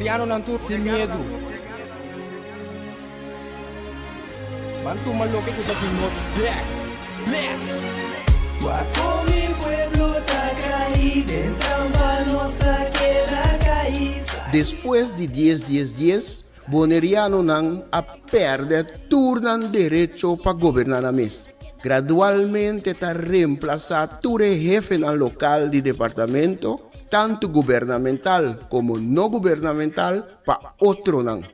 Bonaireano ng tour sem medo. Bantu maloke ko dati nos back. Bless! Guapo mi pueblo tacaí, dentro nuestra queda caí. Después de 10, Bonaireano nang a perder turnan derecho para gobernar a mes. Gradualmente está reemplazado ture jefe al local de departamento, tanto gubernamental como no gubernamental, para otro nang.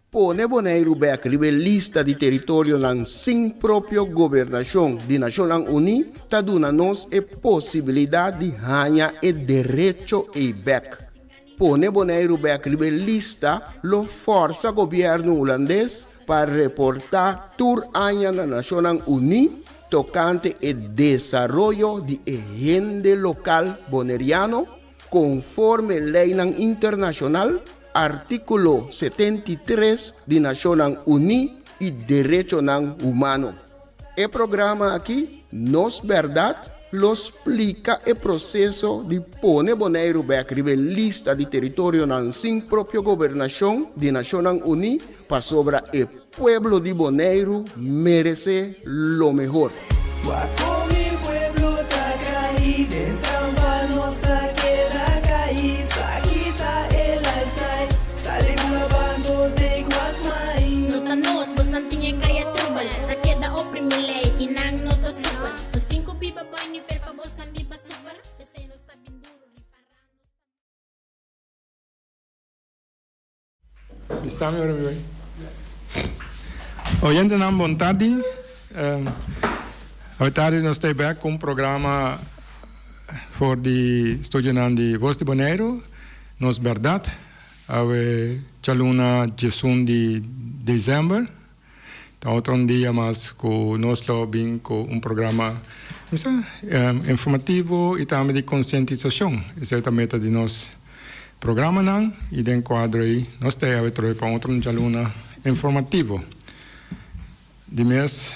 Pone Bonaire back lista de territorio nang sin propio gobernación de Naciones Unidas, ta duna nos e posibilidad de ganhar e derecho e back. Pone Bonaire back lista lo forza gobierno holandés para reportar tur año na Naciones Unidas tocante el desarrollo de agente local bonaireano conforme ley internacional, artículo 73 de Naciones Unidas y Derecho Humano. El programa aquí, Nos Berdat, lo explica el proceso de poner Bonaire back lista de territorio sin propia gobernación de Naciones Unidas para sobre el pueblo de Bonaire merece lo mejor. Guapo mi pueblo tacaí, dentro nuestra queda caí. Sakita el lifestyle, sale grabando de Guasmay. No tanos, bos nantinya kaya trubal. Ta queda oprimilay, inang no to super. Los 5 pipa boy ni fer pa bos kandi pa super. Ese no está binduro ni parano. Bisami ora mi. Oyente nam bom tarde. Hoje nós estamos aqui com um programa para o estudantes de Voz de Bonaire, Nos Berdat, a chaluna 11 de dezembro. Então, outro dia mais com nós bem com um programa informativo e também de conscientização. Esse é a meta de nosso programa, não? E dentro do quadro aí, nós temos para outro chaluna informativo. De mês,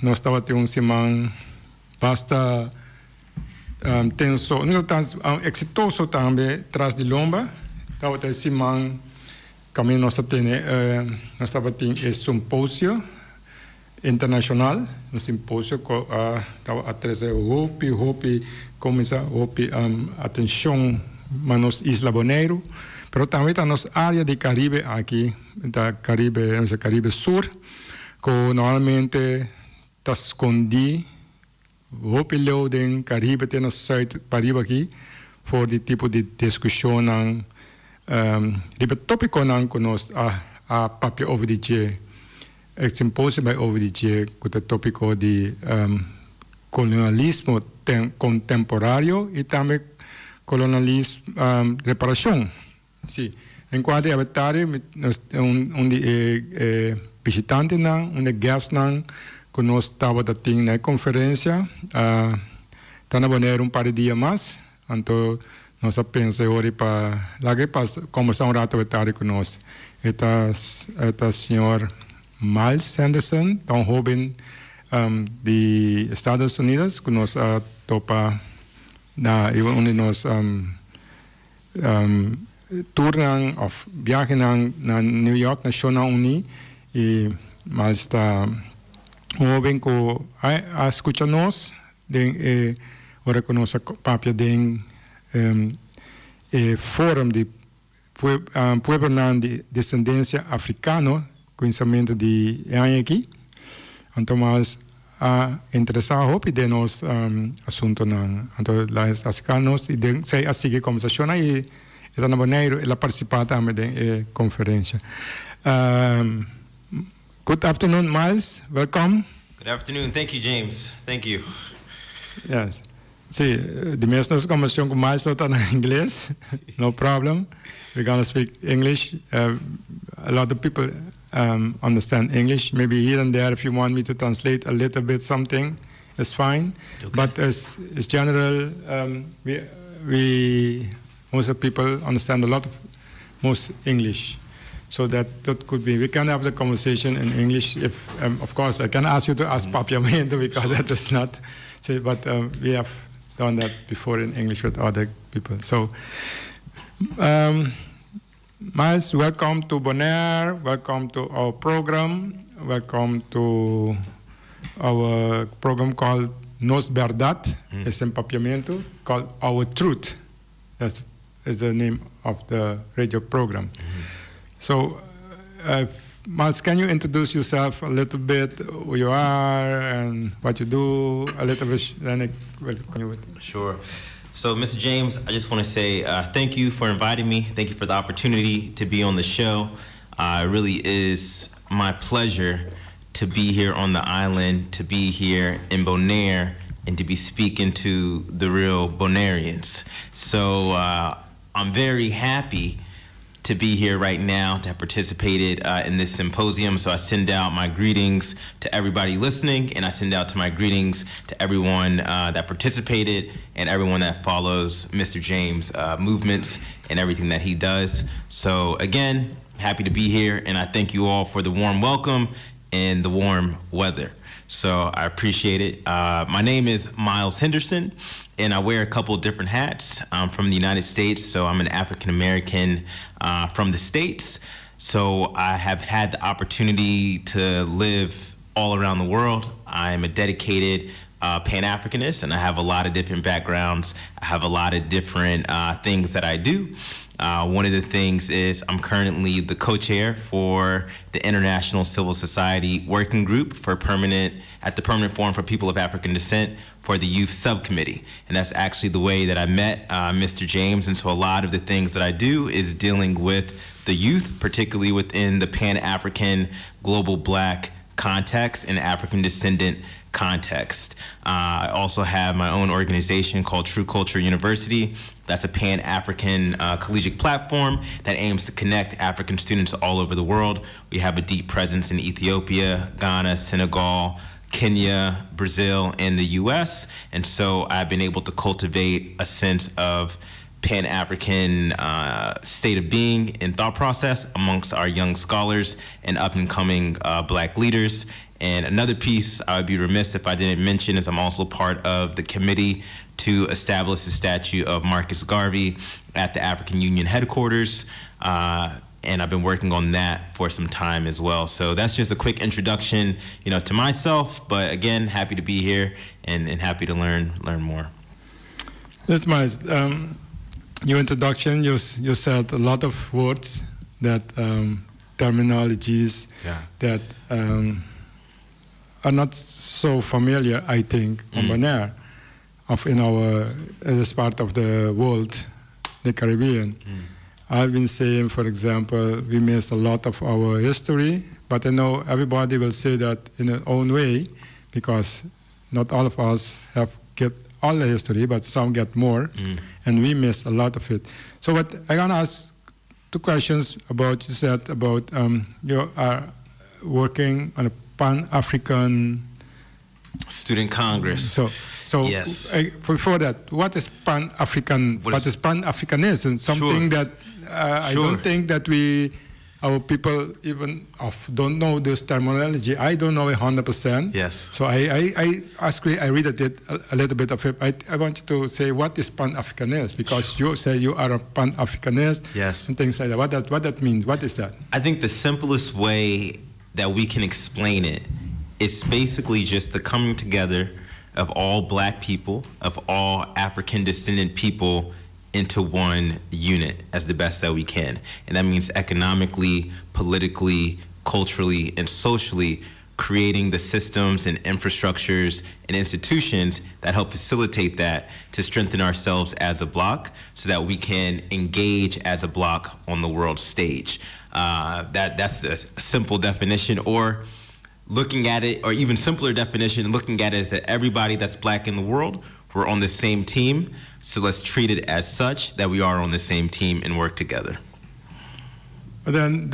nós estávamos tendo uma semana bastante tenso, nós estávamos exitoso também, atrás de lomba. Estava tendo semana, também nós estávamos tendo esse simpósio internacional, um simpósio que estava a trazer Hopi, começar a atenção para nossa Isla Bonaire, mas também a nossa área de Caribe aqui, da Caribe Sur, que normalmente está escondido, o pilhão do Caribe tem no sul Caribe aqui, for de tipo de discussão de tópico que nós a papel over de dia, simpósio by over de dia, que é tópico de colonialismo contemporâneo e também colonialismo reparação. Sim, enquanto a tarde onde visitante onde guest que nós estava tendo na conferência, está na Bonaire par de dias mais, então nós pensamos hoje para conversar rato a tarde com nós. Está senhor Miles Sanderson, tão jovem de Estados Unidos, que nós topa onde nós turnan of viagem na New York, Nacional Unidas, e mas está jovem que escuta nós, ora que nós papia de fórum de pueblo de descendência africana, conhecimento de aqui, então mas interessado de nos assunto então lá as nós e sei a seguir conversação aí está na Bonaire ela participa também da conferência. Good afternoon, Miles. Welcome. Good afternoon. Thank you, James. Thank you. Yes. Sí, de mesma conversação com Miles está na inglês. No problem. We're going to speak English. A lot of people understand English. Maybe here and there, if you want me to translate a little bit something, it's fine. Okay. But as general, we most of people understand a lot of most English. So that could be, we can have the conversation in English if, of course, I can ask you to ask Papiamento because that is not, but we have done that before in English with other people. So, Miles, welcome to Bonaire. Welcome to our program. Welcome to our program called Nos Berdat. It's in Papiamento, called Our Truth. That is the name of the radio program. So, Miles, can you introduce yourself a little bit, who you are and what you do, a little bit, then I welcome you with. Sure. So, Mr. James, I just want to say thank you for inviting me. Thank you for the opportunity to be on the show. It really is my pleasure to be here on the island, to be here in Bonaire, and to be speaking to the real Bonaireans. So I'm very happy to be here right now, to have participated in this symposium. So I send out my greetings to everybody listening, and I send out to my greetings to everyone that participated and everyone that follows Mr. James' movements and everything that he does. So again, happy to be here, and I thank you all for the warm welcome and the warm weather. So I appreciate it. My name is Miles Henderson, and I wear a couple of different hats. I'm from the United States, so I'm an African-American from the States. So I have had the opportunity to live all around the world. I'm a dedicated Pan-Africanist, and I have a lot of different backgrounds. I have a lot of different things that I do. One of the things is I'm currently the co-chair for the International Civil Society Working Group for at the Permanent Forum for People of African Descent for the Youth Subcommittee. And that's actually the way that I met Mr. James. And so a lot of the things that I do is dealing with the youth, particularly within the Pan-African global Black context and African descendant context. I also have my own organization called True Culture University. That's a Pan-African collegiate platform that aims to connect African students all over the world. We have a deep presence in Ethiopia, Ghana, Senegal, Kenya, Brazil, and the US. And so I've been able to cultivate a sense of Pan-African state of being and thought process amongst our young scholars and up-and-coming Black leaders. And another piece I would be remiss if I didn't mention is I'm also part of the committee to establish the statue of Marcus Garvey at the African Union headquarters. And I've been working on that for some time as well. So that's just a quick introduction, to myself. But again, happy to be here and happy to learn more. That's nice. Your introduction, you said a lot of words that terminologies that are not so familiar, I think, on Bonaire, in this part of the world, the Caribbean. I've been saying, for example, we miss a lot of our history, but I know everybody will say that in their own way, because not all of us get all the history, but some get more, and we miss a lot of it. So what I want to ask two questions about, you said about you are working on a Pan-African Student Congress. So yes. Before that, what is Pan-African? What is Pan-Africanism? Something that I don't think that our people even don't know this terminology. I don't know 100%. Yes. So I read it a little bit of it. I want you to say what is Pan-Africanist, because you say you are a Pan-Africanist. Yes. And things like that. What that means? What is that? I think the simplest way that we can explain it is basically just the coming together of all Black people, of all African descendant people into one unit as the best that we can. And that means economically, politically, culturally, and socially creating the systems and infrastructures and institutions that help facilitate that to strengthen ourselves as a bloc so that we can engage as a bloc on the world stage. That's a simple definition, or looking at it, or even simpler definition, looking at it is that everybody that's Black in the world, we're on the same team, so let's treat it as such, that we are on the same team and work together. But then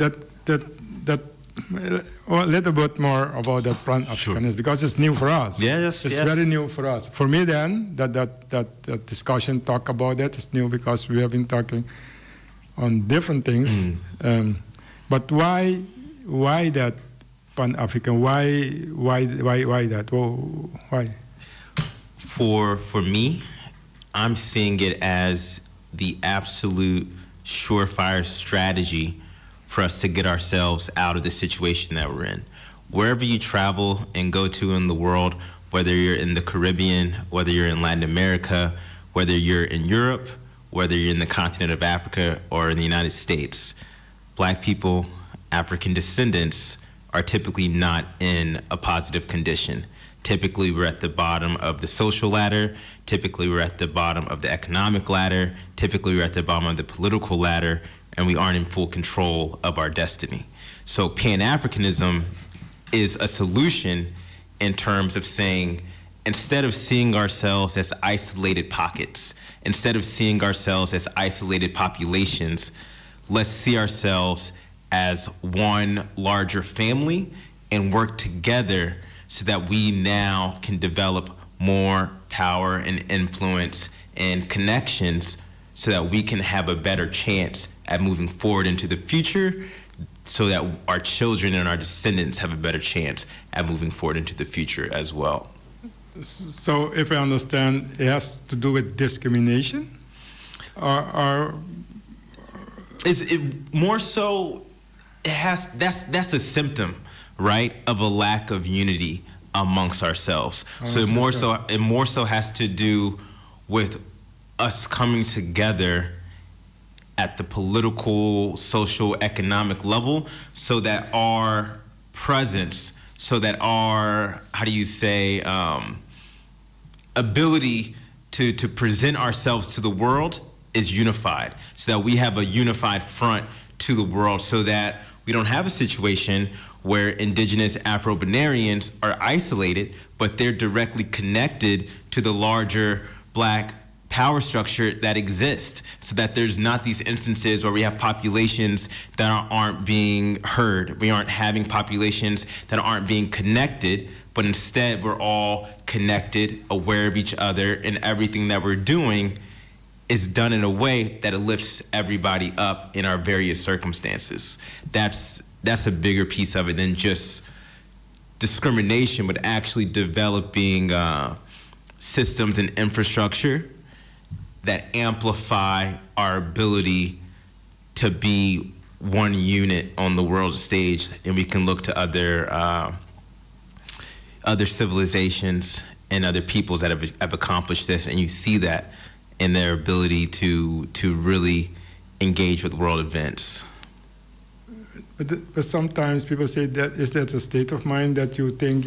a little bit more about that Pan-Africanism, because it's new for us. Yes, it's very new for us. For me then, that discussion talk about that is new, because we have been talking on different things. But why that Pan-African? Why that? Why? For me, I'm seeing it as the absolute surefire strategy for us to get ourselves out of the situation that we're in. Wherever you travel and go to in the world, whether you're in the Caribbean, whether you're in Latin America, whether you're in Europe, whether you're in the continent of Africa or in the United States, Black people, African descendants are typically not in a positive condition. Typically, we're at the bottom of the social ladder. Typically, we're at the bottom of the economic ladder. Typically, we're at the bottom of the political ladder, and we aren't in full control of our destiny. So Pan-Africanism is a solution in terms of saying, instead of seeing ourselves as isolated pockets, instead of seeing ourselves as isolated populations, let's see ourselves as one larger family and work together so that we now can develop more power and influence and connections so that we can have a better chance at moving forward into the future, so that our children and our descendants have a better chance at moving forward into the future as well. So if I understand, it has to do with discrimination? Or Is it more so, that's a symptom, right, of a lack of unity amongst ourselves. So it more so has to do with us coming together at the political, social, economic level, so that our presence, so that our, how do you say, ability to present ourselves to the world is unified, so that we have a unified front to the world, so that we don't have a situation where indigenous Afro-Bonaireans are isolated, but they're directly connected to the larger Black power structure that exists, so that there's not these instances where we have populations that aren't being heard. We aren't having populations that aren't being connected, but instead we're all connected, aware of each other, and everything that we're doing is done in a way that it lifts everybody up in our various circumstances. That's a bigger piece of it than just discrimination, but actually developing systems and infrastructure that amplify our ability to be one unit on the world stage, and we can look to other civilizations and other peoples that have accomplished this, and you see that in their ability to really engage with world events. But sometimes people say that is that a state of mind that you think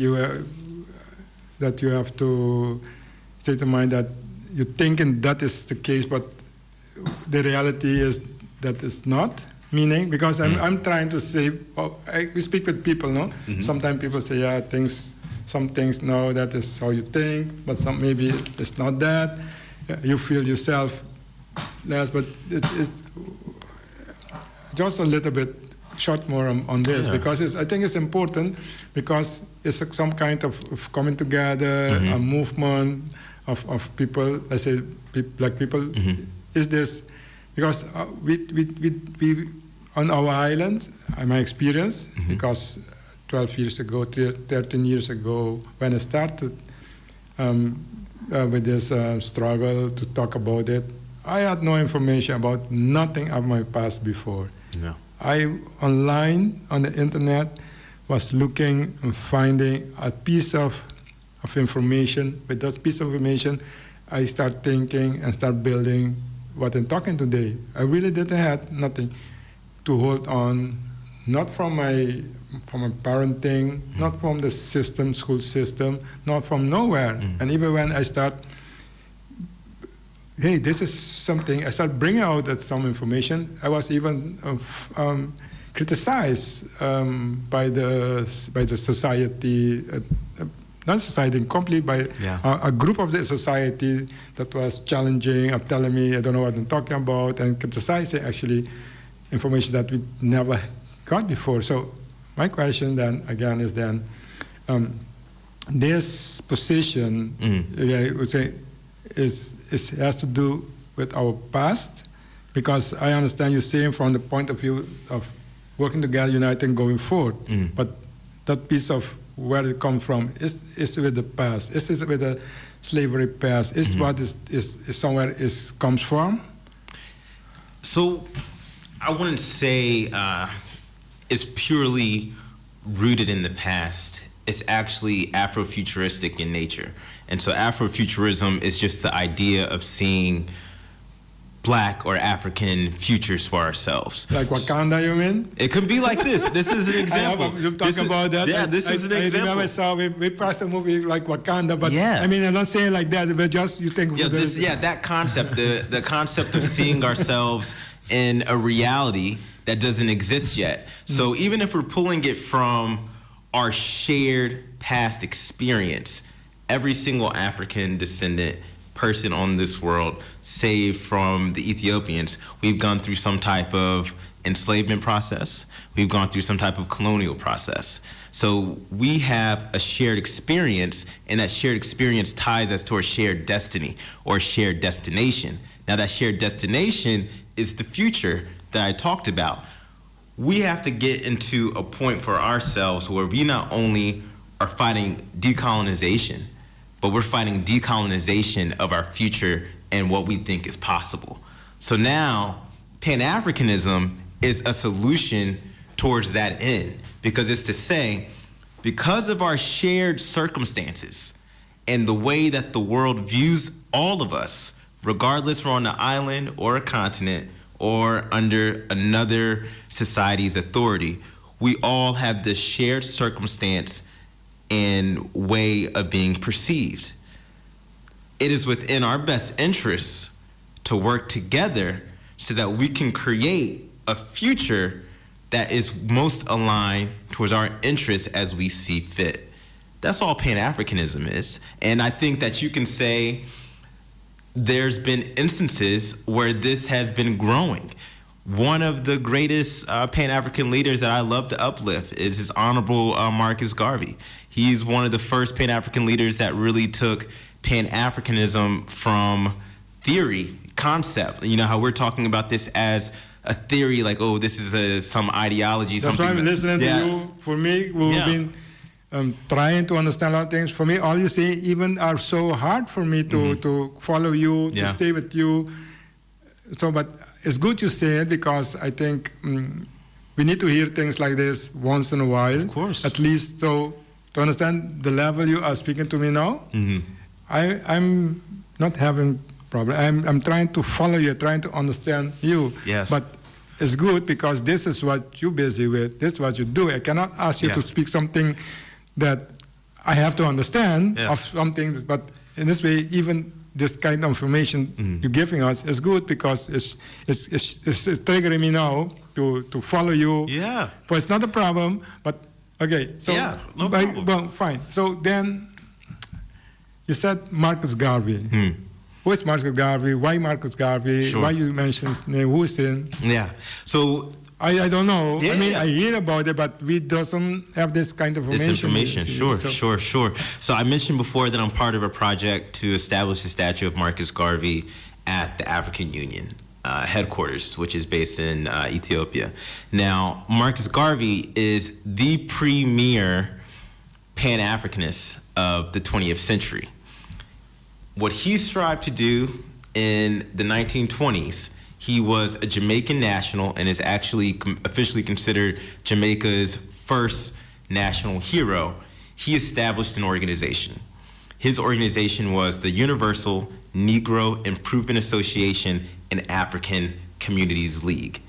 that you have to state of mind that you're thinking that is the case, but the reality is that it's not. Meaning, because I'm trying to say, we speak with people, no? Mm-hmm. Sometimes people say, yeah, some things, no, that is how you think, but some maybe it's not that. You feel yourself less, but it's just a little bit short more on this, because I think it's important, because it's some kind of coming together, a movement of people, let's say Black people. Is this because we on our island, my experience, because 12 years ago, 13 years ago, when I started with this struggle to talk about it, I had no information about nothing of my past before. No. I, online, on the internet, was looking and finding a piece of information. With that piece of information, I start thinking and start building what I'm talking today. I really didn't have nothing to hold on, not from my parenting, not from the system, school system, not from nowhere. And even when I start, hey, this is something, I start bringing out that some information. I was even criticized by the society, not society, completely by a group of the society that was challenging, telling me I don't know what I'm talking about, and criticizing actually information that we never got before. So my question then again is then this position, I would say, has to do with our past, because I understand you're saying from the point of view of working together, uniting, going forward. But that piece of where it comes from is with the past. Is with the slavery past? Is what is somewhere comes from? So I wouldn't say it's purely rooted in the past. It's actually Afrofuturistic in nature. And so Afrofuturism is just the idea of seeing Black or African futures for ourselves. Like Wakanda, you mean? It could be like this. This is an example. You talk about that. Yeah, this is an I example. remember I saw we passed a movie like Wakanda, but Yeah. I mean, I'm not saying like that, but just you think. Yeah, that concept, the concept of seeing ourselves in a reality that doesn't exist yet. So even if we're pulling it from our shared past experience, every single African descendant person on this world, save from the Ethiopians, we've gone through some type of enslavement process. We've gone through some type of colonial process. So we have a shared experience, and that shared experience ties us to a shared destiny or shared destination. Now that shared destination is the future that I talked about. We have to get into a point for ourselves where we not only are fighting decolonization, but we're fighting decolonization of our future and what we think is possible. So now, Pan-Africanism is a solution towards that end, because it's to say, because of our shared circumstances and the way that the world views all of us, regardless we're on the island or a continent or under another society's authority, we all have this shared circumstance and way of being perceived. It is within our best interests to work together so that we can create a future that is most aligned towards our interests as we see fit. That's all Pan-Africanism is. And I think that you can say there's been instances where this has been growing. One of the greatest Pan-African leaders that I love to uplift is His Honorable Marcus Garvey. He's one of the first Pan-African leaders that really took Pan-Africanism from theory, concept. You know how we're talking about this as a theory, like, oh, this is some ideology. That's something why I'm listening to you. For me, we've been trying to understand a lot of things. For me, all you say even are so hard for me to follow you, to stay with you. So, but it's good you say it, because I think we need to hear things like this once in a while. Of course. At least so to understand the level you are speaking to me now. I'm not having problem. I'm trying to follow you, trying to understand you. Yes. But it's good because this is what you're busy with. This is what you do. I cannot ask you to speak something that I have to understand of something. But in this way, even this kind of information you're giving us is good, because it's triggering me now to follow you. Yeah. But it's not a problem. But okay. So no problem. Well, fine. So then you said Marcus Garvey. Who is Marcus Garvey? Why Marcus Garvey? Sure. Why you mention his name? Who is in? Yeah. So I don't know. Yeah, I mean, I hear about it, but we doesn't have this kind of information. Sure. So I mentioned before that I'm part of a project to establish the statue of Marcus Garvey at the African Union headquarters, which is based in Ethiopia. Now, Marcus Garvey is the premier Pan-Africanist of the 20th century. What he strived to do in the 1920s, he was a Jamaican national and is actually officially considered Jamaica's first national hero. He established an organization. His organization was the Universal Negro Improvement Association and African Communities League.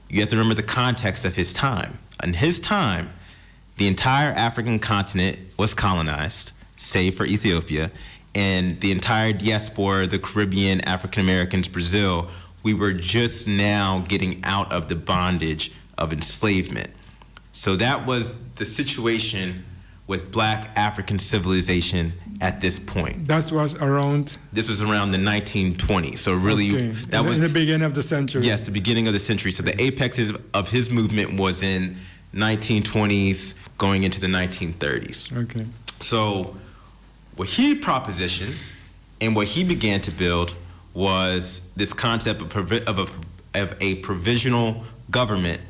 You have to remember the context of his time. In his time, the entire African continent was colonized, save for Ethiopia, and the entire diaspora, the Caribbean, African Americans, Brazil, we were just now getting out of the bondage of enslavement. So that was the situation with Black African civilization at this point. That was around? This was around the 1920s. So really, that was the beginning of the century. Yes, the beginning of the century. So the apex of his movement was in 1920s, going into the 1930s. Okay. So what he propositioned and what he began to build was this concept of a provisional government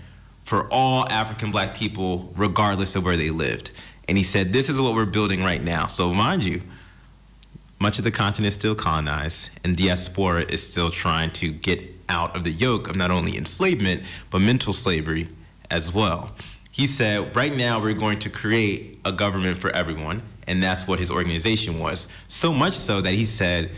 for all African Black people, regardless of where they lived. And he said, this is what we're building right now. So mind you, much of the continent is still colonized, and diaspora is still trying to get out of the yoke of not only enslavement, but mental slavery as well. He said, right now we're going to create a government for everyone, and that's what his organization was. So much so that he said,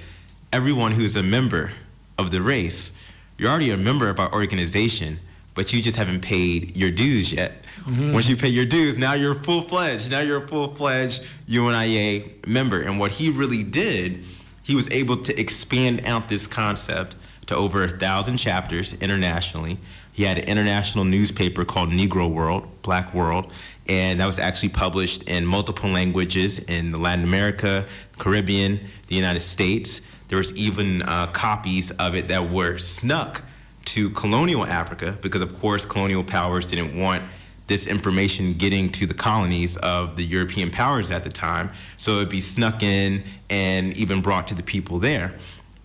everyone who's a member of the race, you're already a member of our organization, but you just haven't paid your dues yet. Once you pay your dues, now you're full-fledged. Now you're a full-fledged UNIA member. And what he really did, he was able to expand out this concept to over 1,000 chapters internationally. He had an international newspaper called Negro World, Black World, and that was actually published in multiple languages in Latin America, Caribbean, the United States. There was even copies of it that were snuck to colonial Africa because, of course, colonial powers didn't want this information getting to the colonies of the European powers at the time, so it'd be snuck in and even brought to the people there.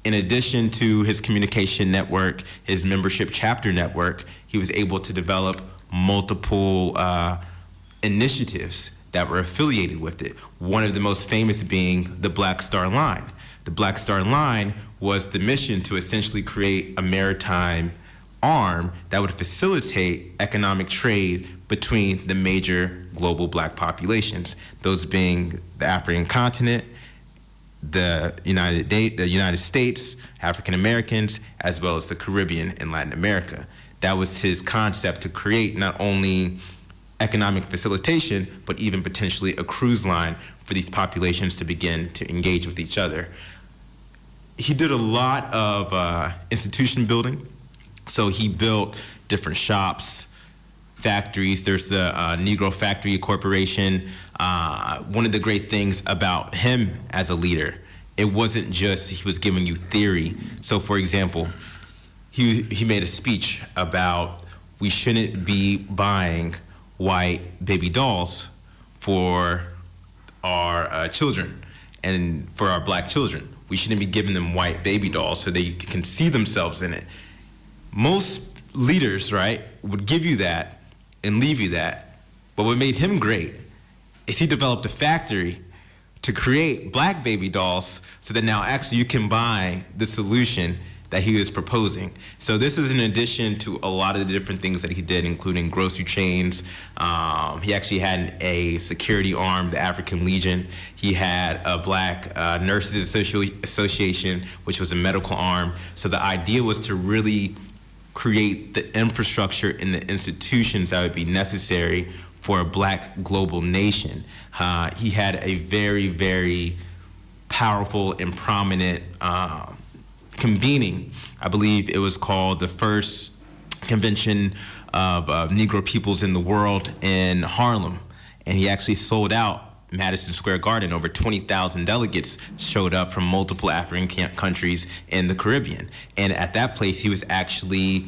In addition to his communication network, his membership chapter network, he was able to develop multiple initiatives that were affiliated with it. One of the most famous being the Black Star Line. The Black Star Line was the mission to essentially create a maritime arm that would facilitate economic trade between the major global black populations, those being the African continent, the United States, African Americans, as well as the Caribbean and Latin America. That was his concept, to create not only economic facilitation, but even potentially a cruise line for these populations to begin to engage with each other. He did a lot of institution building. So he built different shops, factories. There's the Negro Factory Corporation. One of the great things about him as a leader, it wasn't just he was giving you theory. So for example, he made a speech about we shouldn't be buying white baby dolls for our children and for our black children. We shouldn't be giving them white baby dolls so they can see themselves in it. Most leaders, right, would give you that and leave you that. But what made him great is he developed a factory to create black baby dolls so that now actually you can buy the solution that he was proposing. So this is in addition to a lot of the different things that he did, including grocery chains. He actually had a security arm, the African Legion. He had a Black Nurses Association, which was a medical arm. So the idea was to really create the infrastructure and the institutions that would be necessary for a black global nation. He had a very, very powerful and prominent convening. I believe it was called the first convention of Negro peoples in the world in Harlem. And he actually sold out Madison Square Garden. Over 20,000 delegates showed up from multiple African countries in the Caribbean. And at that place, he was actually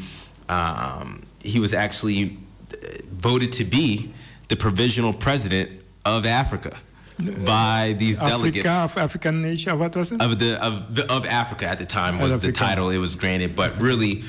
voted to be the provisional president of Africa by these delegates. African nation, what was it? Of Africa at the time was the title it was granted, but really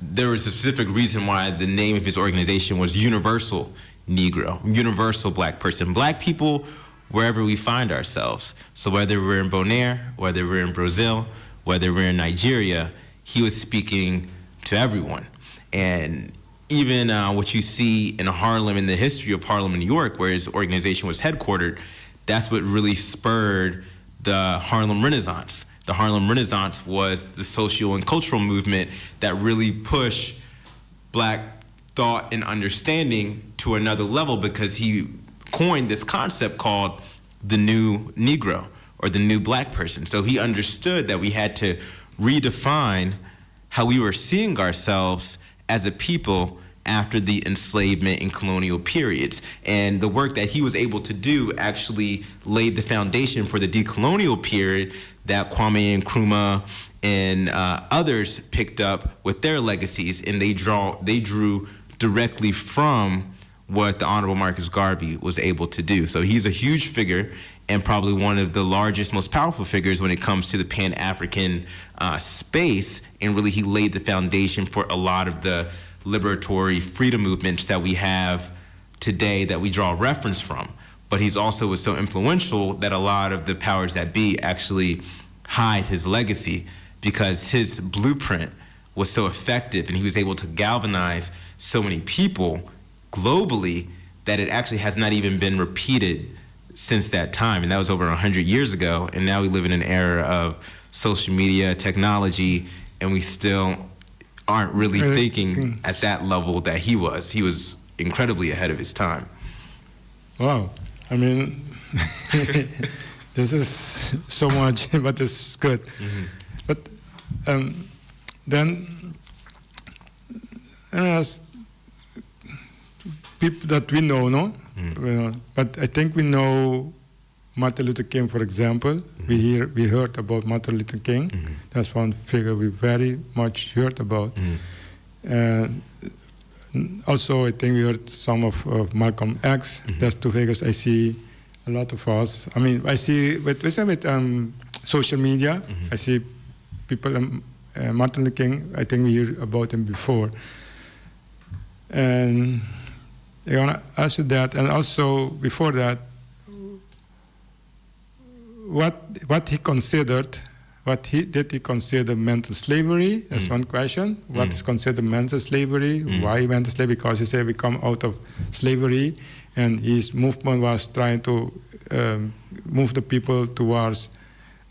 there was a specific reason why the name of his organization was Universal Negro, Universal Black Person. Black people wherever we find ourselves. So whether we're in Bonaire, whether we're in Brazil, whether we're in Nigeria, he was speaking to everyone. And even what you see in Harlem, in the history of Harlem, New York, where his organization was headquartered, that's what really spurred the Harlem Renaissance. The Harlem Renaissance was the social and cultural movement that really pushed black thought and understanding to another level, because he coined this concept called the new Negro, or the new black person. So he understood that we had to redefine how we were seeing ourselves as a people after the enslavement and colonial periods. And the work that he was able to do actually laid the foundation for the decolonial period that Kwame Nkrumah and others picked up with their legacies, and they drew directly from what the Honorable Marcus Garvey was able to do. So he's a huge figure, and probably one of the largest, most powerful figures when it comes to the Pan-African space, and really he laid the foundation for a lot of the liberatory freedom movements that we have today that we draw reference from. But he's also was so influential that a lot of the powers that be actually hide his legacy, because his blueprint was so effective, and he was able to galvanize so many people globally that it actually has not even been repeated since that time. And that was over 100 years ago. And now we live in an era of social media, technology, and we still aren't really thinking at that level that he was. He was incredibly ahead of his time. Wow. I mean, this is so much, but it's good. But then, as people that we know, no? But I think we know Martin Luther King, for example. We heard about Martin Luther King. That's one figure we very much heard about. And also, I think we heard some of Malcolm X. That's two figures I see a lot of us. I mean, I see with social media. I see people. Martin Luther King. I think we heard about him before. And I want to ask you that, and also before that, what he considered, did he consider mental slavery? That's one question. What is considered mental slavery? Why mental slavery? Because he said we come out of slavery, and his movement was trying to move the people towards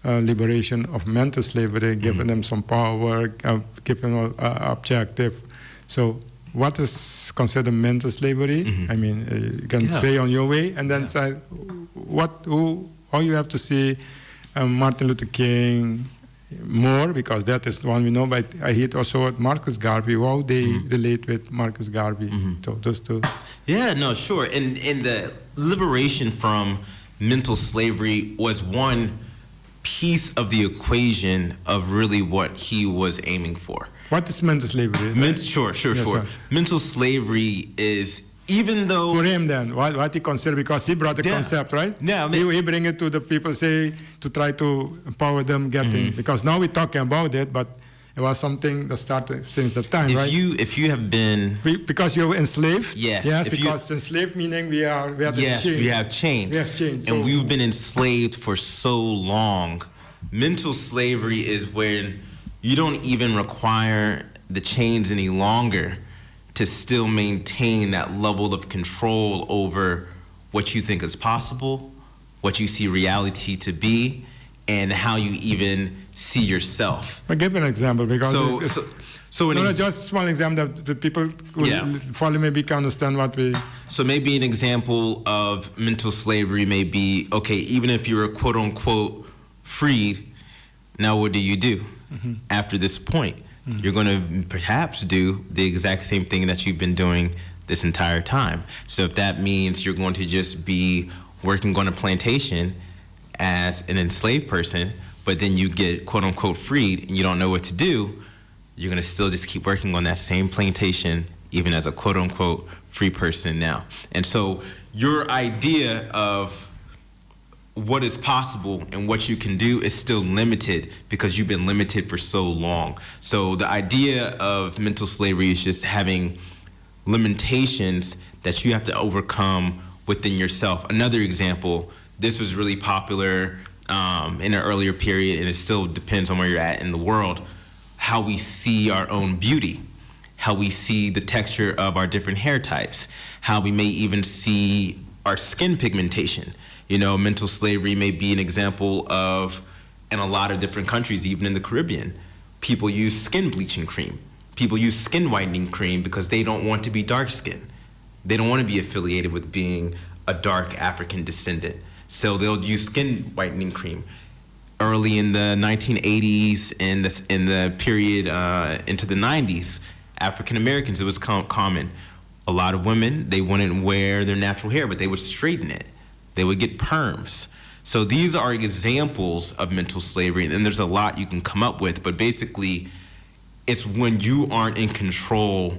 liberation of mental slavery, giving them some power, giving them an objective. So what is considered mental slavery? I mean, you can say on your way, and then say how you have to see Martin Luther King more, because that is the one we know. But I heard also Marcus Garvey, how they relate with Marcus Garvey. So those two. Yeah, no, sure. And the liberation from mental slavery was one piece of the equation of really what he was aiming for. What is mental slavery? Sure. Sir. Mental slavery is, even though... For him then, what he considered, because he brought the concept, right? Yeah. He bring it to the people, say, to try to empower them getting, because now we're talking about it, but it was something that started since the time, right? If you have been... Because you were enslaved? Yes. Because enslaved meaning we have chains. We have chains. And we've been enslaved for so long. Mental slavery is when you don't even require the chains any longer to still maintain that level of control over what you think is possible, what you see reality to be, and how you even see yourself. But give an example, because just a small example that the people who follow maybe can understand what we... So maybe an example of mental slavery may be, okay, even if you were quote unquote freed, now what do you do after this point? You're going to perhaps do the exact same thing that you've been doing this entire time. So if that means you're going to just be working on a plantation as an enslaved person, but then you get quote unquote freed and you don't know what to do, you're going to still just keep working on that same plantation even as a quote unquote free person now. And so your idea of what is possible and what you can do is still limited because you've been limited for so long. So the idea of mental slavery is just having limitations that you have to overcome within yourself. Another example, this was really popular in an earlier period, and it still depends on where you're at in the world, how we see our own beauty, how we see the texture of our different hair types, how we may even see our skin pigmentation. You know, mental slavery may be an example of, in a lot of different countries, even in the Caribbean, people use skin bleaching cream. People use skin whitening cream because they don't want to be dark skinned. They don't want to be affiliated with being a dark African descendant. So they'll use skin whitening cream. Early in the 1980s and in the period into the 90s, African Americans, it was common. A lot of women, they wouldn't wear their natural hair, but they would straighten it. They would get perms. So these are examples of mental slavery, and there's a lot you can come up with, but basically it's when you aren't in control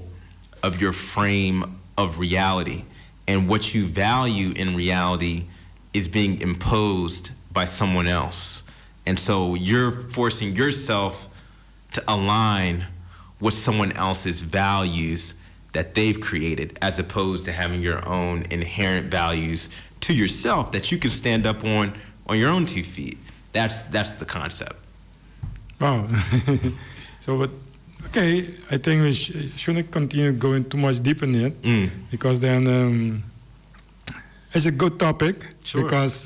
of your frame of reality, and what you value in reality is being imposed by someone else. And so you're forcing yourself to align with someone else's values that they've created, as opposed to having your own inherent values to yourself that you can stand up on your own 2 feet. That's the concept. Wow. So, but Okay, I think we shouldn't continue going too much deep in it because then it's a good topic. Sure. Because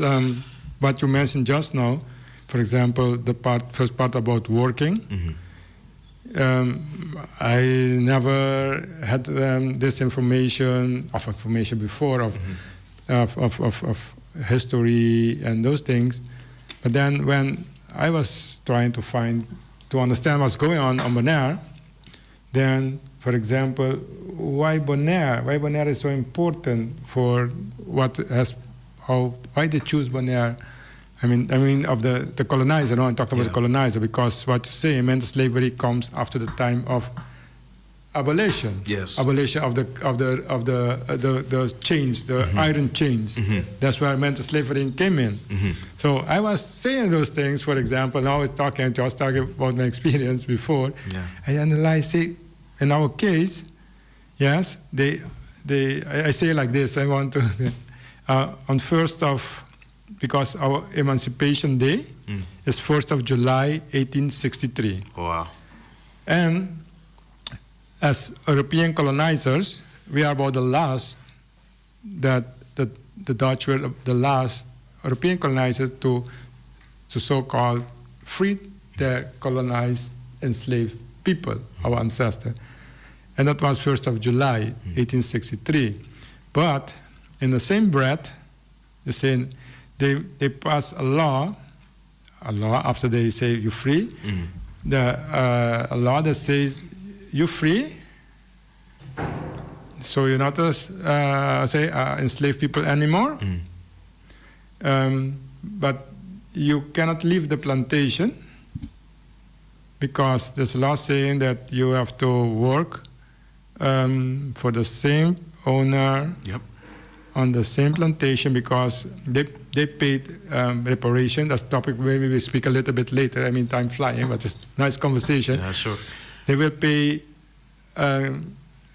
what you mentioned just now, for example, the first part about working. I never had this information before of history and those things. But then when I was trying to understand what's going on Bonaire, then, for example, why Bonaire? Why Bonaire is so important for why they choose Bonaire? I mean, of the colonizer. No, I talked about the colonizer because what you say, mental slavery comes after the time of abolition. Yes. Abolition of the chains, the iron chains. That's where mental slavery came in. So I was saying those things. For example, now I was talking about my experience before. Yeah. I analyze it. In our case, yes, I say it like this. I want to on because our Emancipation Day is 1st of July, 1863. Wow. And as European colonizers, we are about the last that the Dutch were the last European colonizers to so-called free their colonized enslaved people, our ancestors. And that was 1st of July, 1863. But in the same breath, they pass a law after they say you're free, a law that says you're free, so you're not enslaved people anymore, but you cannot leave the plantation because there's a law saying that you have to work for the same owner on the same plantation because they paid reparation. That's a topic maybe we speak a little bit later. I mean, time flying, but it's a nice conversation. Yeah, sure. They will pay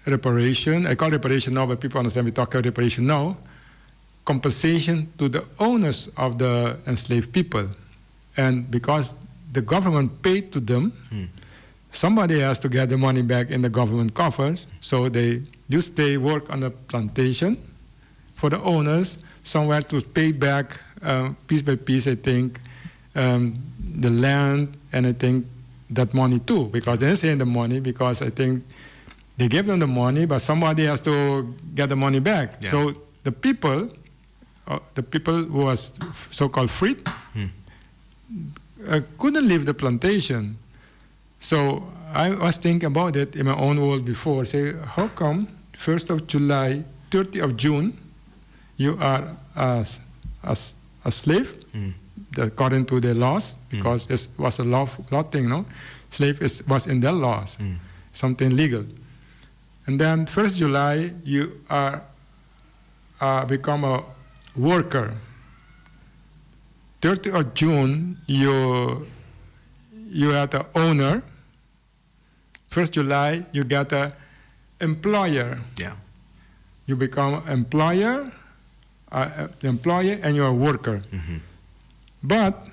reparation. I call reparation now, but people understand we talk about reparation now. Compensation to the owners of the enslaved people. And because the government paid to them, somebody has to get the money back in the government coffers. So you stay work on the plantation for the owners, somewhere to pay back piece by piece, I think, the land and I think that money too, because they're saying the money because I think they gave them the money, but somebody has to get the money back. Yeah. So the people who was so-called freed couldn't leave the plantation. So I was thinking about it in my own world before. Say, how come 1st of July, 30th of June, you are a slave, according to the laws, because it was a law thing, no? Slave was in their laws, something legal. And then 1st July, you are become a worker. 30th of June, you are the owner. 1st July, you get an employer. Yeah. You become employer, and you're a worker. But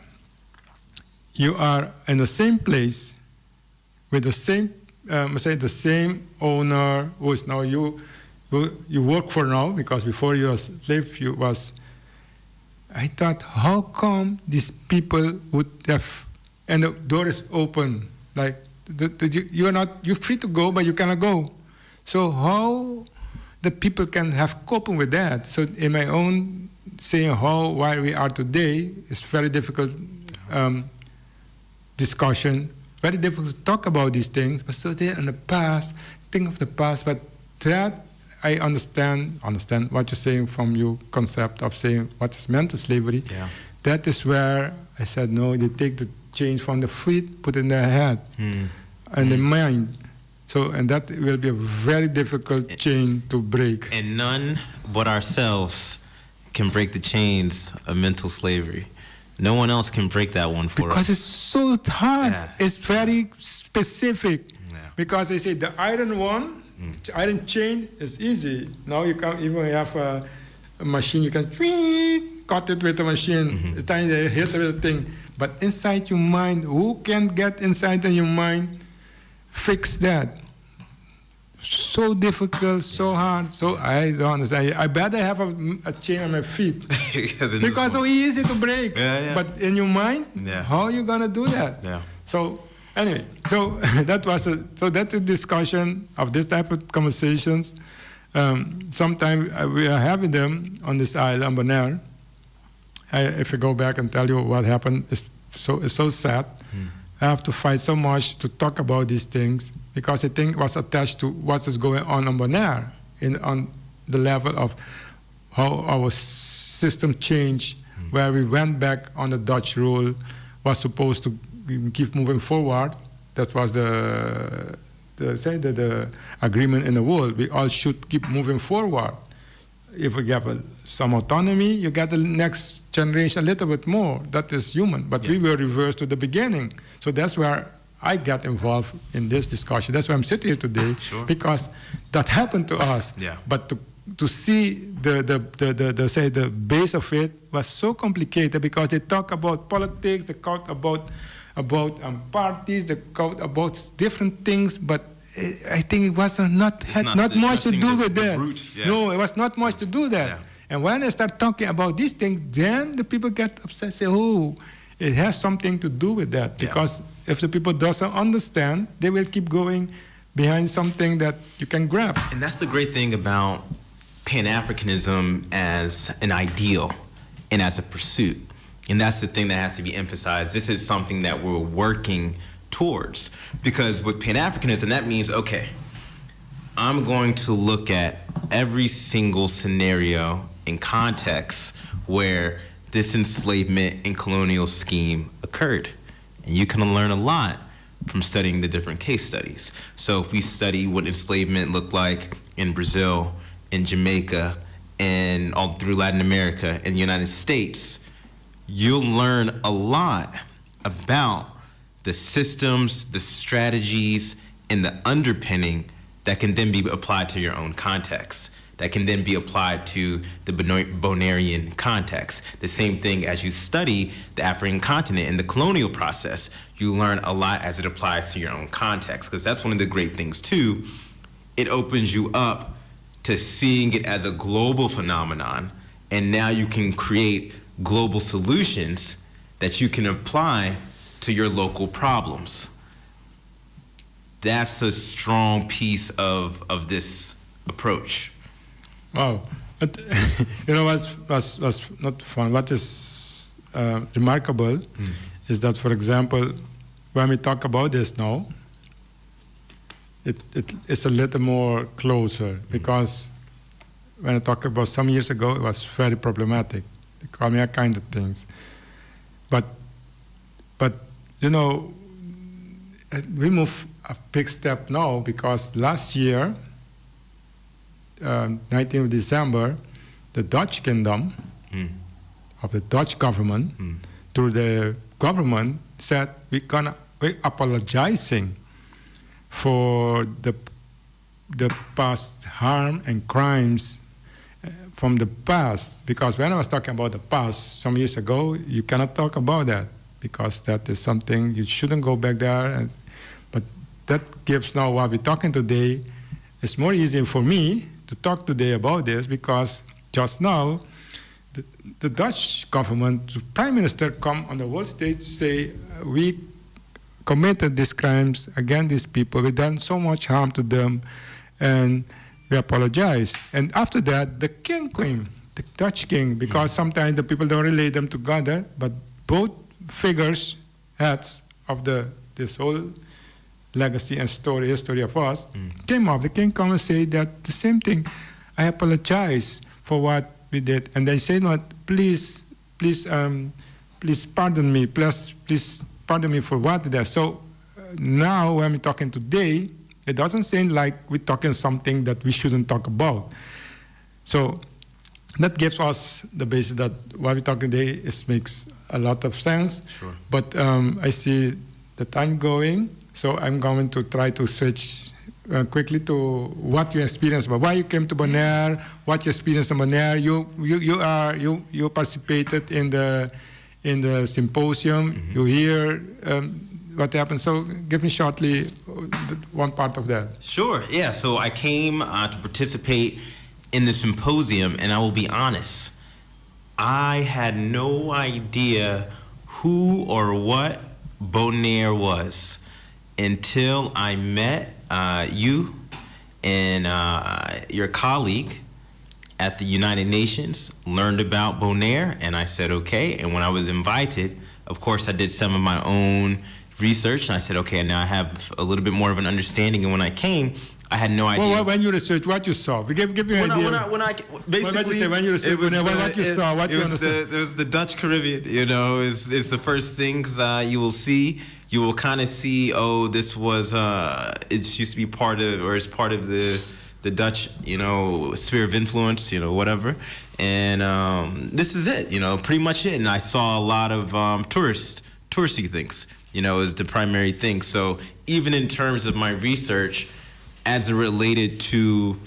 you are in the same place with the same, the same owner who is now you work for now, because before you were a slave, you was. I thought, how come these people would have, and the door is open, like you're free to go, but you cannot go. So how the people can have coping with that? So in my own saying why we are today is very difficult discussion, very difficult to talk about these things. But so they're in the past, think of the past, but that I understand what you're saying from your concept of saying what is mental slavery. Yeah. That is where I said, no, they take the chains from the feet, put it in their head and the mind. So, and that will be a very difficult chain to break. And none but ourselves can break the chains of mental slavery. No one else can break that one for us. Because it's so hard. Yeah. It's very specific. Yeah. Because they say the iron one, iron chain is easy. Now you can even have a machine, you can cut it with a machine. It's tiny, hit with a thing. But inside your mind, who can get inside in your mind fix that? So difficult, so hard, so I don't understand. I better have a chain on my feet because so easy to break. Yeah. But in your mind, how are you gonna do that? Yeah. So anyway, so that's a discussion of this type of conversations. Sometimes we are having them on this island, Bonaire. If I go back and tell you what happened, it's so sad. I have to fight so much to talk about these things because I think it was attached to what is going on Bonaire on the level of how our system changed, where we went back on the Dutch rule, was supposed to keep moving forward. That was the agreement in the world. We all should keep moving forward. If we have some autonomy, you get the next generation a little bit more. That is human. But we were reversed to the beginning. So that's where I got involved in this discussion. That's why I'm sitting here today, because that happened to us. Yeah. But to see the base of it was so complicated because they talk about politics, they talk about parties, they talk about different things, but I think it was not much to do with that. No, it was not much to do that. Yeah. And when I start talking about these things, then the people get upset, say, oh, it has something to do with that. Because if the people doesn't understand, they will keep going behind something that you can grab. And that's the great thing about Pan-Africanism as an ideal and as a pursuit. And that's the thing that has to be emphasized. This is something that we're working towards. Because with Pan-Africanism, that means, okay, I'm going to look at every single scenario and context where this enslavement and colonial scheme occurred. And you can learn a lot from studying the different case studies. So if we study what enslavement looked like in Brazil, in Jamaica, and all through Latin America and the United States, you'll learn a lot about the systems, the strategies, and the underpinning that can then be applied to your own context, that can then be applied to the Bonairean context. The same thing as you study the African continent and the colonial process, you learn a lot as it applies to your own context, because that's one of the great things too. It opens you up to seeing it as a global phenomenon, and now you can create global solutions that you can apply to your local problems. That's a strong piece of this approach. Wow. But, what's not fun, what is remarkable is that, for example, when we talk about this now, it's a little more closer, because when I talk about some years ago, it was very problematic. They call me all kind of things. But we move a big step now, because last year, 19th of December, the Dutch kingdom of the Dutch government, through the government, said we're apologizing for the past harm and crimes from the past. Because when I was talking about the past some years ago, you cannot talk about that, because that is something you shouldn't go back there. But that gives now what we're talking today. It's more easy for me to talk today about this, because just now the Dutch government, the Prime Minister, come on the world stage, say we committed these crimes against these people, we done so much harm to them, and we apologize. And after that, the king came, the Dutch king, because sometimes the people don't relate them together, but both figures, heads of this whole legacy and history of us, came up. The king come and say that the same thing. I apologize for what we did. And they say, no, please pardon me. Please pardon me for what did I. So now when we're talking today, it doesn't seem like we're talking something that we shouldn't talk about. So that gives us the basis that what we're talking today makes a lot of sense. Sure. But I see the time going, so I'm going to try to switch quickly to what you experienced, but why you came to Bonaire, what you experienced in Bonaire. You participated in the symposium. You hear what happened. So give me shortly one part of that. Sure, yeah. So I came to participate in the symposium, and I will be honest, I had no idea who or what Bonaire was until I met you and your colleague at the United Nations, learned about Bonaire, and I said, okay. And when I was invited, of course, I did some of my own research, and I said, okay, now I have a little bit more of an understanding. And when I came, I had no idea. Well, when you researched, what you saw? Give me an idea. Basically, when you researched, what you saw, what you understood? It was the Dutch Caribbean, you know, it's the first things you will see. You will kind of see, oh, this was, it used to be part of, or is part of the Dutch, you know, sphere of influence, you know, whatever. And this is it, you know, pretty much it. And I saw a lot of touristy things, you know, is the primary thing. So even in terms of my research, as it related to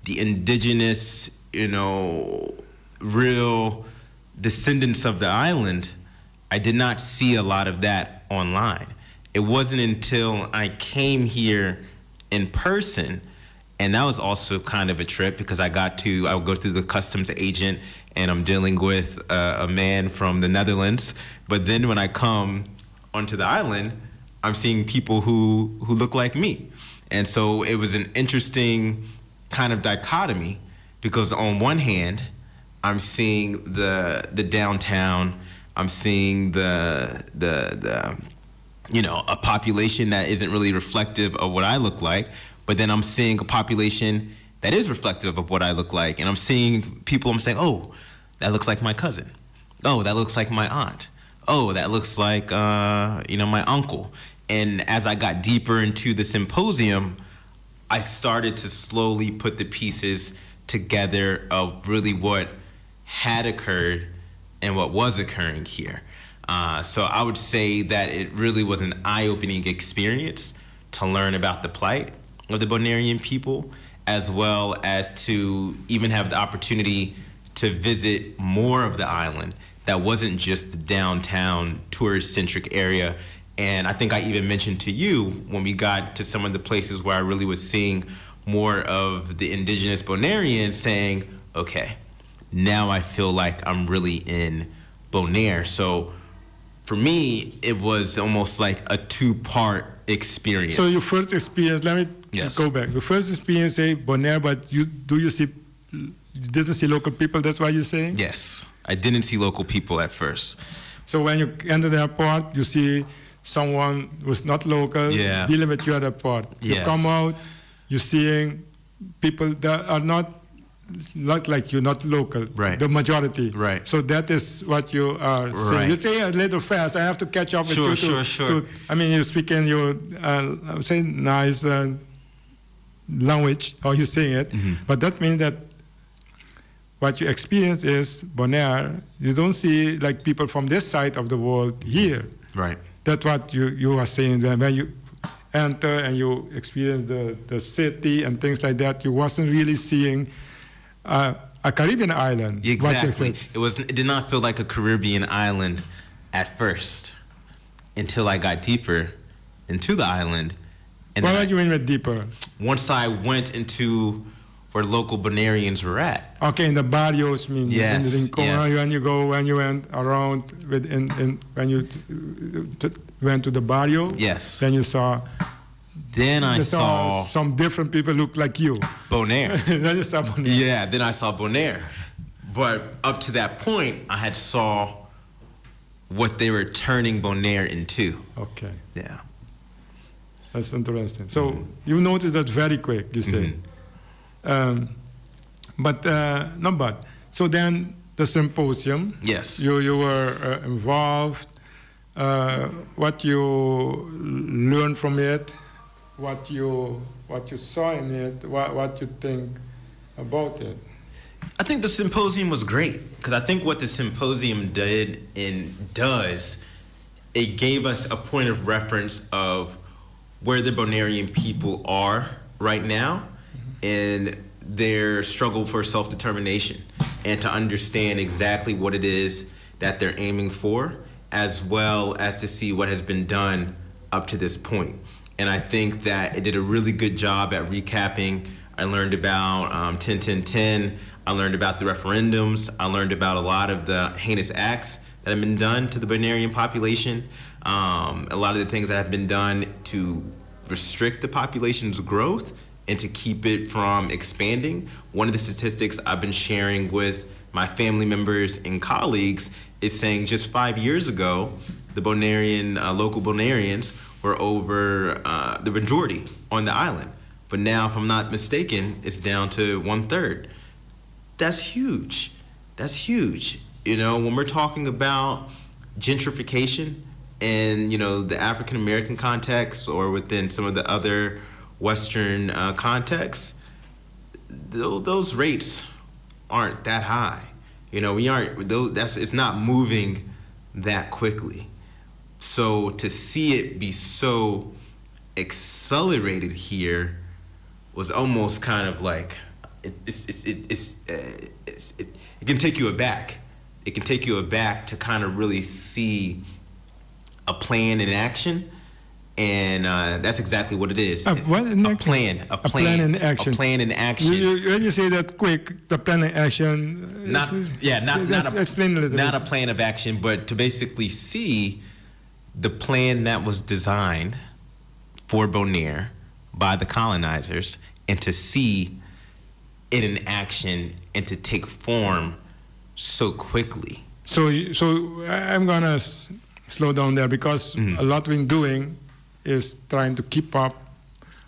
the indigenous, you know, real descendants of the island, I did not see a lot of that online. It wasn't until I came here in person, and that was also kind of a trip because I would go through the customs agent, and I'm dealing with a man from the Netherlands. But then when I come onto the island, I'm seeing people who look like me. And so it was an interesting kind of dichotomy because on one hand, I'm seeing the downtown, I'm seeing the you know, a population that isn't really reflective of what I look like, but then I'm seeing a population that is reflective of what I look like. And I'm seeing people, I'm saying, oh, that looks like my cousin. Oh, that looks like my aunt. Oh, that looks like, you know, my uncle. And as I got deeper into the symposium, I started to slowly put the pieces together of really what had occurred and what was occurring here. So I would say that it really was an eye-opening experience to learn about the plight of the Bonairean people, as well as to even have the opportunity to visit more of the island that wasn't just the downtown tourist-centric area. And I think I even mentioned to you when we got to some of the places where I really was seeing more of the indigenous Bonaireans saying, okay, now I feel like I'm really in Bonaire. So for me, it was almost like a two-part experience. So your first experience, let me Yes. go back. The first experience, say Bonaire, but you didn't see local people, that's what you're saying? Yes, I didn't see local people at first. So when you enter the airport, you see someone who's not local Yeah. dealing with you at the airport. You Yes. come out, you're seeing people that are not like you, not local, Right. the majority. Right. So that is what you are saying. Right. You say a little fast, I have to catch up with Sure, you. sure. I mean, you speak in your, I would say, nice language, how you saying it, but that means that what you experience is Bonaire, you don't see like people from this side of the world here. Right. That's what you are saying. When you enter and you experience the city and things like that, you wasn't really seeing a Caribbean island. What you Exactly. expect. It did not feel like a Caribbean island at first until I got deeper into the island. And What then do you mean with deeper? once I went into where local Bonaireans were at. Okay, in the barrios, mean Yes, in Rincon, yes. when you went around when you went to the barrio. Yes. Then you saw. Then I you saw some different people look like you. Bonaire. Then you saw Bonaire. Yeah, then I saw Bonaire. But up to that point, I had saw what they were turning Bonaire into. Okay, Yeah. that's interesting. So you noticed that very quick, you say. So then the symposium. Yes. You were involved. What you learned from it, what you saw in it, what you think about it. I think the symposium was great because I think what the symposium did and does, it gave us a point of reference of where the Bonairean people are right now and their struggle for self-determination and to understand exactly what it is that they're aiming for as well as to see what has been done up to this point. And I think that it did a really good job at recapping. I learned about 10-10-10. I learned about the referendums. I learned about a lot of the heinous acts that have been done to the Bonairean population. A lot of the things that have been done to restrict the population's growth and to keep it from expanding. One of the statistics I've been sharing with my family members and colleagues is saying just 5 years ago, the Bonairean, local Bonaireans were over the majority on the island. But now, if I'm not mistaken, it's down to 1/3. That's huge. That's huge. You know, when we're talking about gentrification in, you know, the African American context or within some of the other Western contexts, those rates aren't that high. You know, it's not moving that quickly. So to see it be so accelerated here was almost kind of like it can take you aback. It can take you aback to kind of really see a plan in action, and that's exactly what it is. What in a action? plan in action. A plan in action. When you say that quick, the plan in action. Explain a little not bit. a plan of action, but to basically see the plan that was designed for Bonaire by the colonizers, and to see it in action and to take form so quickly. So I'm gonna slow down there because a lot we're doing is trying to keep up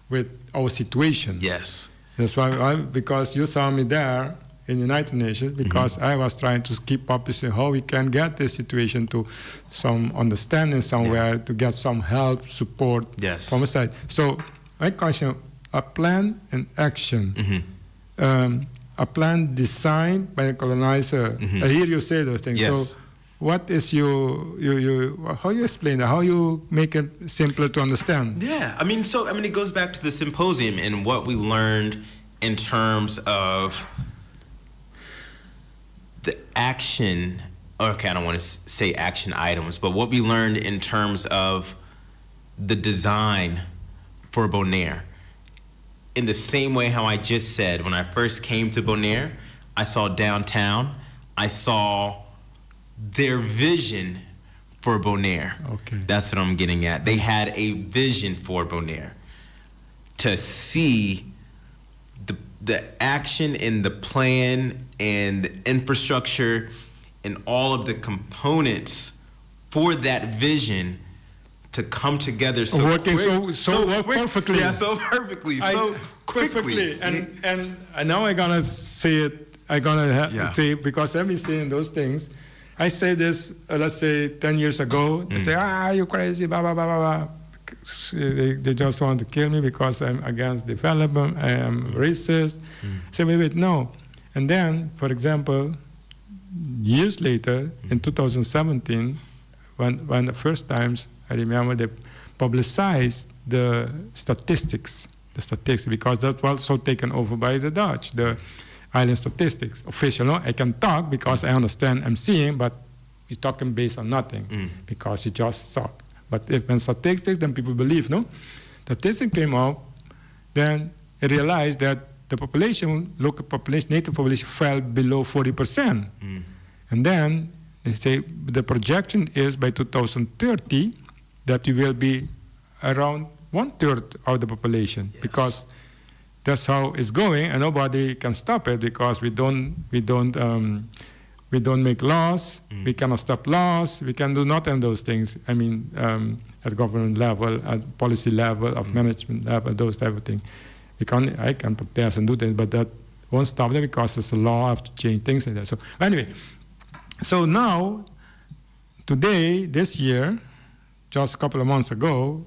with our situation. Yes. That's why because you saw me there in United Nations, because I was trying to keep up to see how we can get this situation to some understanding somewhere, to get some help, support from the side. So my question, a plan and action. A plan designed by a colonizer. I hear you say those things. Yes. So what is how you explain that? How you make it simpler to understand? Yeah, it goes back to the symposium and what we learned in terms of the action, okay, I don't want to say action items, but what we learned in terms of the design for Bonaire. In the same way how I just said, when I first came to Bonaire, I saw downtown, I saw their vision for Bonaire. Okay. That's what I'm getting at. They had a vision for Bonaire. To see the action and the plan and the infrastructure and all of the components for that vision to come together so working quick, so perfectly. Yeah, so perfectly, so quickly. And now I'm gonna say it. I'm gonna have to say, because I've been saying those things. I say this, let's say 10 years ago. They say, you crazy, blah blah blah blah blah. They just want to kill me because I'm against development. I am racist. Say, wait, no. And then, for example, years later, in 2017, when the first times I remember they publicized the statistics, because that was also taken over by the Dutch, the island statistics. Official, no? I can talk because I understand I'm seeing, but you're talking based on nothing because you just suck. But if when statistics, then people believe, no? Statistics came out, then I realized that the population, local population, native population fell below 40%. And then they say the projection is by 2030 that we will be around 1/3 of the population, because that's how it's going, and nobody can stop it because we don't make laws. We cannot stop laws. We can do nothing of those things. I mean, at government level, at policy level, at management level, those type of things. I can protest and do things, but that won't stop them because it's a law. I have to change things like that. So anyway, so now, today, this year, just a couple of months ago,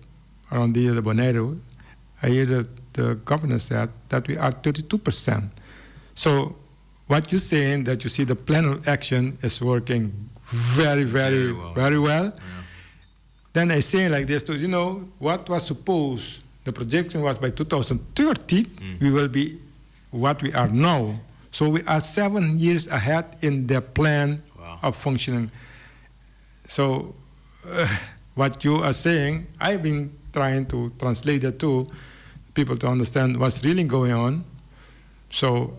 around the year of Bonaire, I hear that the governor said that we are 32%. So what you're saying, that you see the plan of action is working very well. Yeah. Then I say like this, you know, what was supposed, the projection was by 2030, we will be what we are now. So we are 7 years ahead in the plan of functioning. So what you are saying, I've been trying to translate it to people to understand what's really going on. So,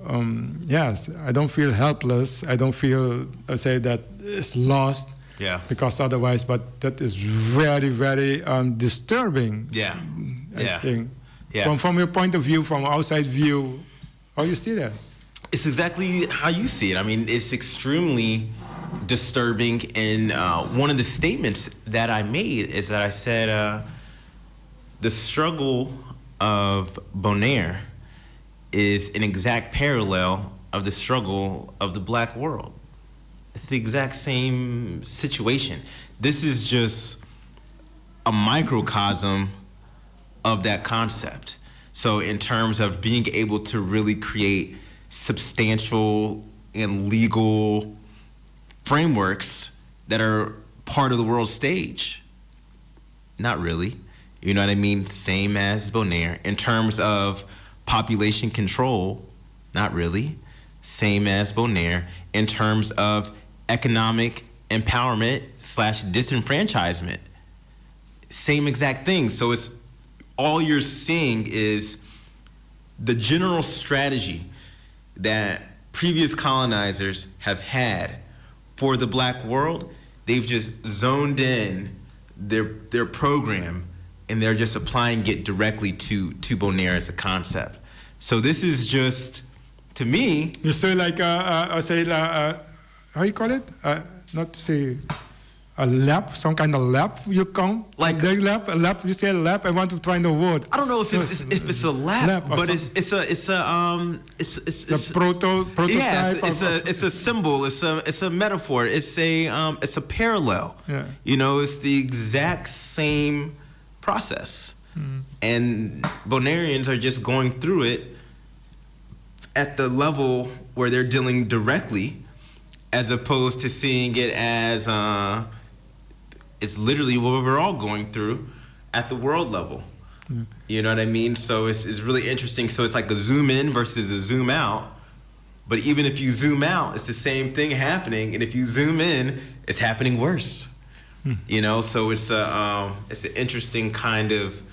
yes, I don't feel helpless. I don't feel, say, that it's lost. Yeah. Because otherwise, but that is very, very disturbing. Yeah. I think. Yeah. From your point of view, from outside view, how you see that? It's exactly how you see it. I mean, it's extremely disturbing. And one of the statements that I made is that I said the struggle of Bonaire is an exact parallel of the struggle of the Black world. It's the exact same situation. This is just a microcosm of that concept. So in terms of being able to really create substantial and legal frameworks that are part of the world stage, not really. You know what I mean? Same as Bonaire. In terms of population control, not really. Same as Bonaire. In terms of economic empowerment / disenfranchisement, same exact thing. So it's all you're seeing is the general strategy that previous colonizers have had for the Black world. They've just zoned in their program, and they're just applying it directly to Bonaire as a concept. So this is just, to me, You say like, how you call it? Not to say a lab, some kind of lab you come? Like a lab, you say lab, I want to try the word. I don't know if it's a lab, but it's a prototype. Yeah, it's a symbol. It's a metaphor. It's a parallel. Yeah. You know, it's the exact same process, and Bonaireans are just going through it at the level where they're dealing directly, as opposed to seeing it as it's literally what we're all going through at the world level. You know what I mean? So it's really interesting. So it's like a zoom in versus a zoom out. But even if you zoom out, it's the same thing happening. And if you zoom in, it's happening worse. You know, so it's an interesting kind of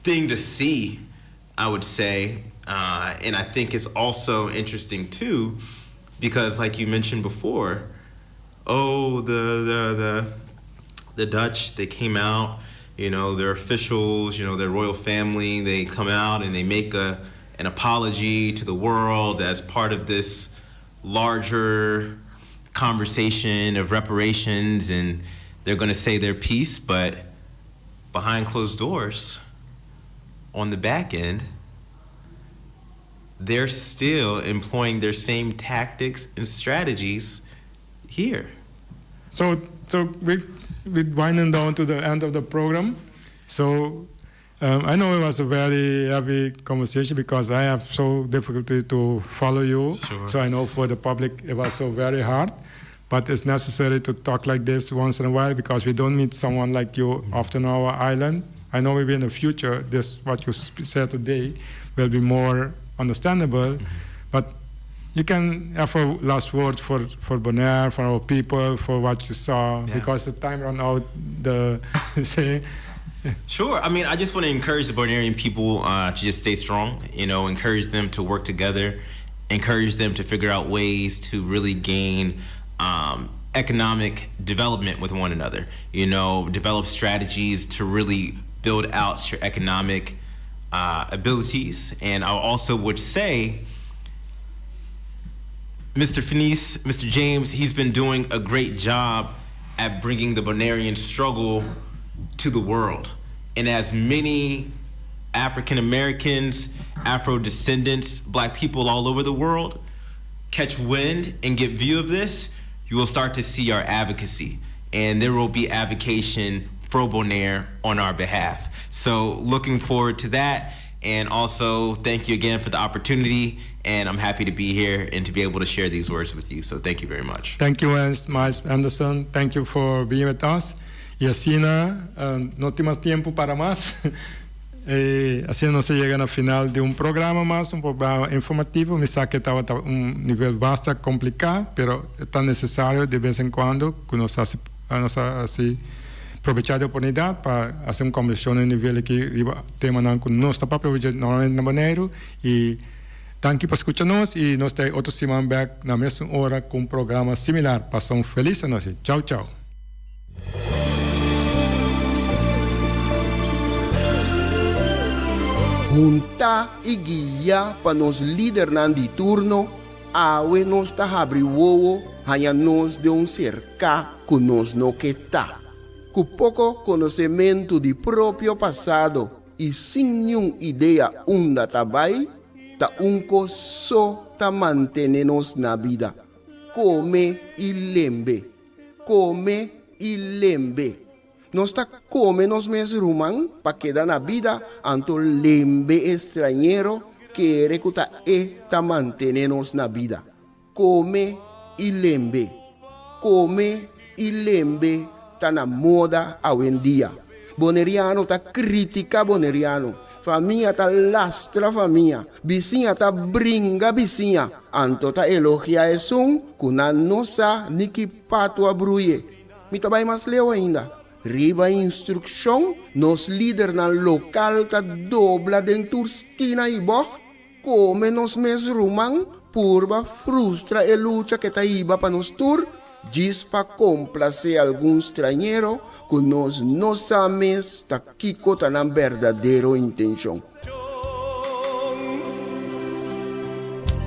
thing to see, I would say. And I think it's also interesting too, because like you mentioned before, the Dutch, they came out, you know, their officials, you know, their royal family, they come out and they make an apology to the world as part of this larger conversation of reparations, and they're going to say their piece, but behind closed doors, on the back end, they're still employing their same tactics and strategies here. So we're winding down to the end of the program. So I know it was a very heavy conversation because I have so difficulty to follow you. Sure. So I know for the public it was so very hard. But it's necessary to talk like this once in a while because we don't meet someone like you often on our island. I know maybe in the future, this what you said today will be more understandable. But you can have a last word for Bonaire, for our people, for what you saw, because the time ran out. Sure. I mean, I just want to encourage the Bonairean people to just stay strong, you know, encourage them to work together, encourage them to figure out ways to really gain economic development with one another, you know, develop strategies to really build out your economic abilities. And I also would say, Mr. Finis, Mr. James, he's been doing a great job at bringing the Bonairean struggle to the world. And as many African Americans, Afro descendants, Black people all over the world catch wind and get view of this, you will start to see our advocacy. And there will be advocation pro Bonaire on our behalf. So looking forward to that. And also thank you again for the opportunity. And I'm happy to be here and to be able to share these words with you. So thank you very much. Thank you, Miles Anderson. Thank you for being with us. Y así, no tenemos tiempo para más. Assim nós chegamos ao final de programa mais, programa informativo. Me sabe que estava nível bastante complicado, mas é tão necessário de vez em quando que nós aproveitar a oportunidade para fazer uma conversão no nível que tema com nós próprio normalmente na Bonaire e thank you por escutar-nos e nós temos outra semana back na mesma hora com um programa similar. Passam feliz a nós. Tchau, tchau. Junta e guia para nos líder de turno, awe nos ta abri wowo, hanya nos de cerca que nos no que tá. Com pouco conhecimento de próprio passado e sem nenhuma ideia onde trabalha, ta só ta manter-nos na vida. Come e lembre. Come e lembre. Nós está come nos mesmos rumang para quedar na vida, anto lembre estrangeiro que recuta ta manter-nos na vida. Come e lembre. Come e lembre. Tá na moda hoje em dia. Boneriano tá critica boneriano. Família tá lastra família. Vizinha tá brinca vizinha. Anto tá elogia isso, kuna nossa niki pato abruye. Me tá bem mais leu ainda. Riba instrução, nos líder na local tá dobla dentro esquina e boh. Come nos mes rumang, purba frustra e luta que tá iba para nos tur. Diz para complacer algum estrangeiro que nós não sabemos que está na verdadeira intenção.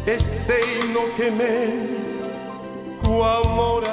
Esse no que me, com amor